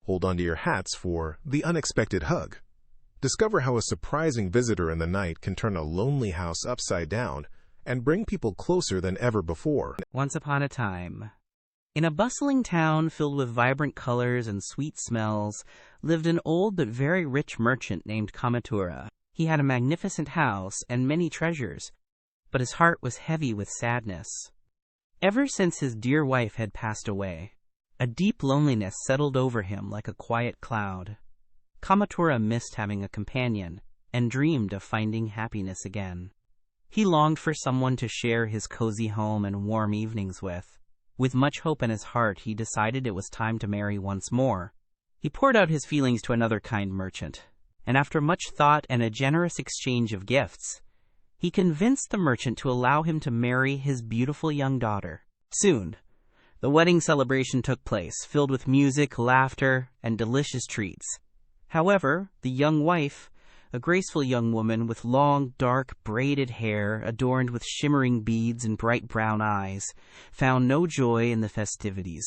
Hold onto your hats for the unexpected hug. Discover how a surprising visitor in the night can turn a lonely house upside down and bring people closer than ever before. Once upon a time, in a bustling town filled with vibrant colors and sweet smells, lived an old but very rich merchant named Kamatura. He had a magnificent house and many treasures, but his heart was heavy with sadness. Ever since his dear wife had passed away, a deep loneliness settled over him like a quiet cloud. Kamatura missed having a companion and dreamed of finding happiness again. He longed for someone to share his cozy home and warm evenings with. With much hope in his heart, he decided it was time to marry once more. He poured out his feelings to another kind merchant, and after much thought and a generous exchange of gifts, he convinced the merchant to allow him to marry his beautiful young daughter. Soon, the wedding celebration took place, filled with music, laughter, and delicious treats. However, the young wife, a graceful young woman with long, dark, braided hair adorned with shimmering beads and bright brown eyes, found no joy in the festivities.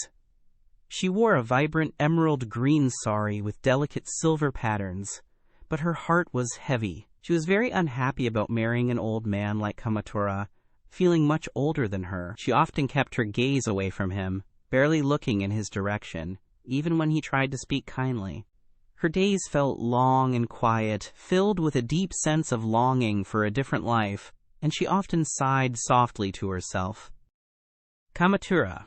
She wore a vibrant emerald green sari with delicate silver patterns, but her heart was heavy. She was very unhappy about marrying an old man like Kamatura, feeling much older than her. She often kept her gaze away from him, barely looking in his direction, even when he tried to speak kindly. Her days felt long and quiet, filled with a deep sense of longing for a different life, and she often sighed softly to herself. Kamatura,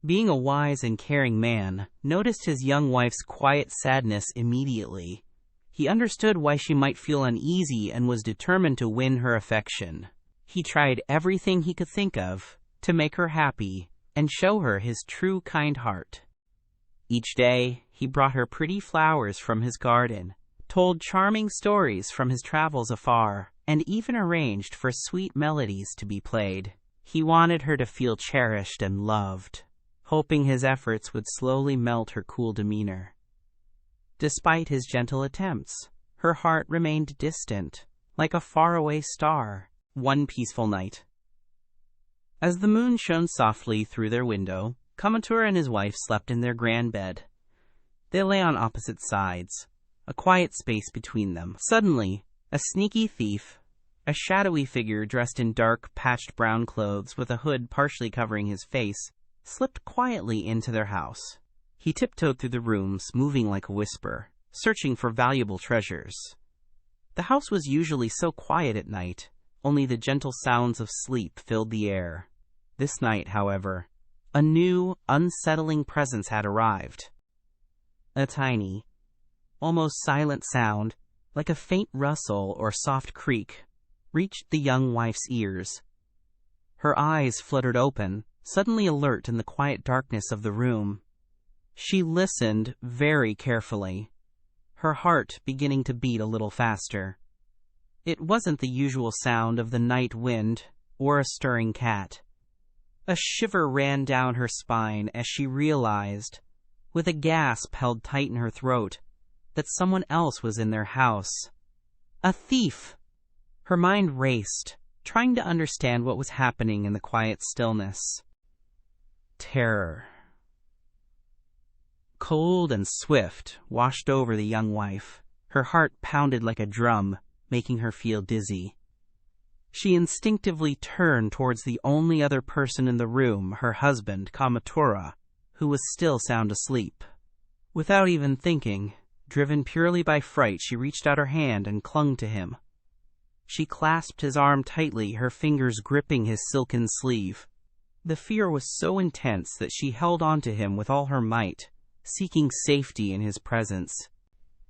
being a wise and caring man, noticed his young wife's quiet sadness immediately. He understood why she might feel uneasy and was determined to win her affection. He tried everything he could think of to make her happy and show her his true kind heart. Each day, he brought her pretty flowers from his garden, told charming stories from his travels afar, and even arranged for sweet melodies to be played. He wanted her to feel cherished and loved, hoping his efforts would slowly melt her cool demeanor. Despite his gentle attempts, her heart remained distant, like a faraway star. One peaceful night, as the moon shone softly through their window, Kamatura and his wife slept in their grand bed. They lay on opposite sides, a quiet space between them. Suddenly, a sneaky thief, a shadowy figure dressed in dark, patched brown clothes with a hood partially covering his face, slipped quietly into their house. He tiptoed through the rooms, moving like a whisper, searching for valuable treasures. The house was usually so quiet at night, only the gentle sounds of sleep filled the air. This night, however, a new, unsettling presence had arrived. A tiny, almost silent sound, like a faint rustle or soft creak, reached the young wife's ears. Her eyes fluttered open, suddenly alert in the quiet darkness of the room. She listened very carefully, her heart beginning to beat a little faster. It wasn't the usual sound of the night wind or a stirring cat. A shiver ran down her spine as she realized, with a gasp held tight in her throat, that someone else was in their house. A thief! Her mind raced, trying to understand what was happening in the quiet stillness. Terror, cold and swift, washed over the young wife. Her heart pounded like a drum, making her feel dizzy. She instinctively turned towards the only other person in the room, her husband, Kamatura, who was still sound asleep. Without even thinking, driven purely by fright, she reached out her hand and clung to him. She clasped his arm tightly, her fingers gripping his silken sleeve. The fear was so intense that she held on to him with all her might, seeking safety in his presence.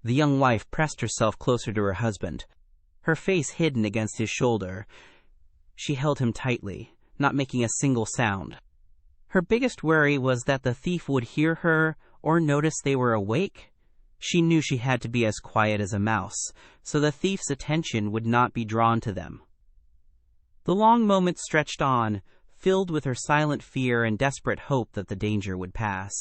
The young wife pressed herself closer to her husband, her face hidden against his shoulder. She held him tightly, not making a single sound. Her biggest worry was that the thief would hear her or notice they were awake. She knew she had to be as quiet as a mouse, so the thief's attention would not be drawn to them. The long moment stretched on, filled with her silent fear and desperate hope that the danger would pass.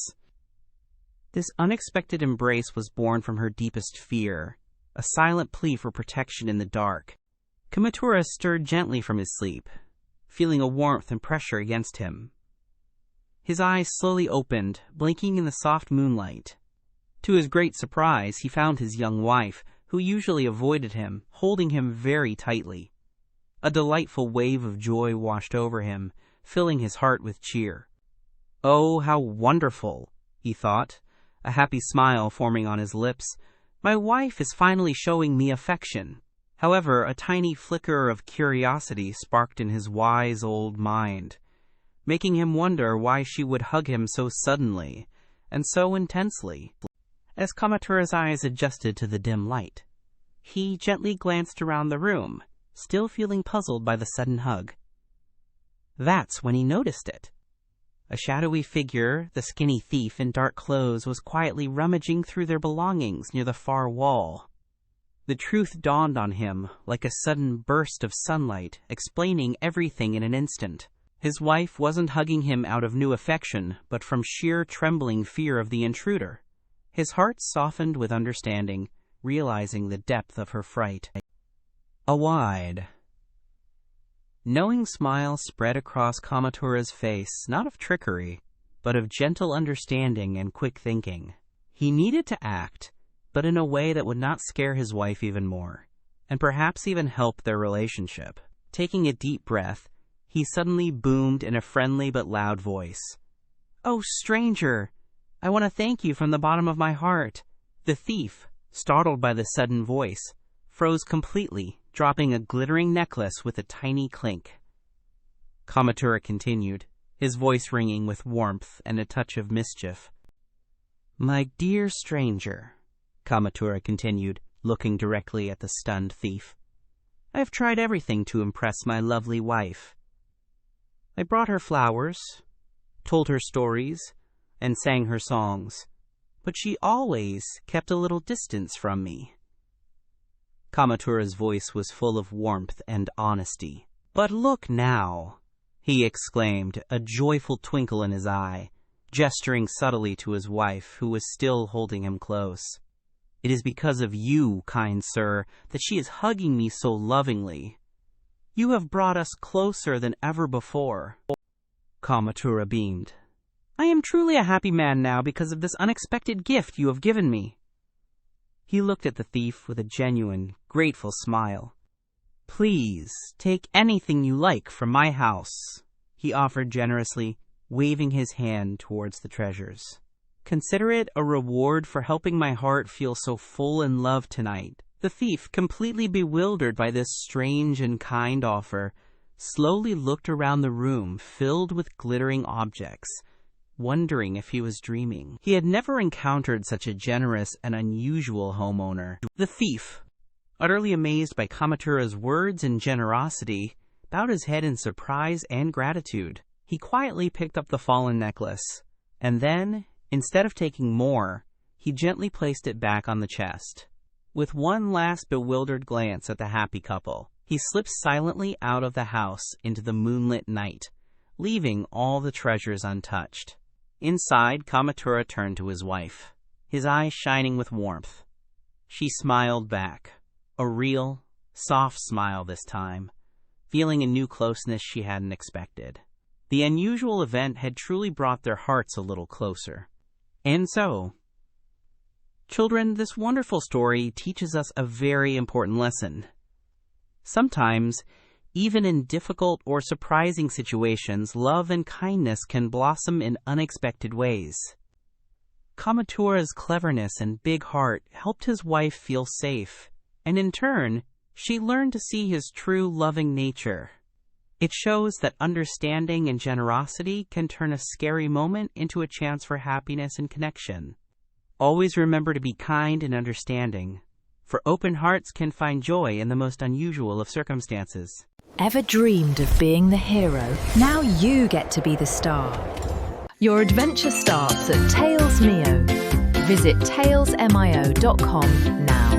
This unexpected embrace was born from her deepest fear, a silent plea for protection in the dark. Kamatura stirred gently from his sleep, feeling a warmth and pressure against him. His eyes slowly opened, blinking in the soft moonlight. To his great surprise, he found his young wife, who usually avoided him, holding him very tightly. A delightful wave of joy washed over him, filling his heart with cheer. "Oh, how wonderful," he thought, a happy smile forming on his lips. "My wife is finally showing me affection." However, a tiny flicker of curiosity sparked in his wise old mind, making him wonder why she would hug him so suddenly and so intensely. As Kamatura's eyes adjusted to the dim light, he gently glanced around the room, still feeling puzzled by the sudden hug. That's when he noticed it. A shadowy figure, the skinny thief in dark clothes, was quietly rummaging through their belongings near the far wall. The truth dawned on him like a sudden burst of sunlight, explaining everything in an instant. His wife wasn't hugging him out of new affection, but from sheer trembling fear of the intruder. His heart softened with understanding, realizing the depth of her fright. A wide, knowing smile spread across Kamatura's face, not of trickery, but of gentle understanding and quick thinking. He needed to act, but in a way that would not scare his wife even more, and perhaps even help their relationship. Taking a deep breath, he suddenly boomed in a friendly but loud voice. "Oh, stranger! I want to thank you from the bottom of my heart." The thief, startled by the sudden voice, froze completely, dropping a glittering necklace with a tiny clink. Kamatura continued, his voice ringing with warmth and a touch of mischief. "My dear stranger," Kamatura continued, looking directly at the stunned thief, "I have tried everything to impress my lovely wife. I brought her flowers, told her stories, and sang her songs, but she always kept a little distance from me." Kamatura's voice was full of warmth and honesty. "But look now," he exclaimed, a joyful twinkle in his eye, gesturing subtly to his wife, who was still holding him close. "It is because of you, kind sir, that she is hugging me so lovingly. You have brought us closer than ever before." Kamatura beamed. "I am truly a happy man now because of this unexpected gift you have given me." He looked at the thief with a genuine, grateful smile. "Please, take anything you like from my house," he offered generously, waving his hand towards the treasures. "Consider it a reward for helping my heart feel so full in love tonight." The thief, completely bewildered by this strange and kind offer, slowly looked around the room filled with glittering objects, wondering if he was dreaming. He had never encountered such a generous and unusual homeowner. The thief, utterly amazed by Kamatura's words and generosity, bowed his head in surprise and gratitude. He quietly picked up the fallen necklace, and then, instead of taking more, he gently placed it back on the chest. With one last bewildered glance at the happy couple, he slipped silently out of the house into the moonlit night, leaving all the treasures untouched. Inside, Kamatura turned to his wife, his eyes shining with warmth. She smiled back, a real, soft smile this time, feeling a new closeness she hadn't expected. The unusual event had truly brought their hearts a little closer. And so, children, this wonderful story teaches us a very important lesson. Sometimes, even in difficult or surprising situations, love and kindness can blossom in unexpected ways. Kamatura's cleverness and big heart helped his wife feel safe, and in turn, she learned to see his true loving nature. It shows that understanding and generosity can turn a scary moment into a chance for happiness and connection. Always remember to be kind and understanding, for open hearts can find joy in the most unusual of circumstances. Ever dreamed of being the hero? Now you get to be the star. Your adventure starts at TalesMio. Visit talesmio.com now.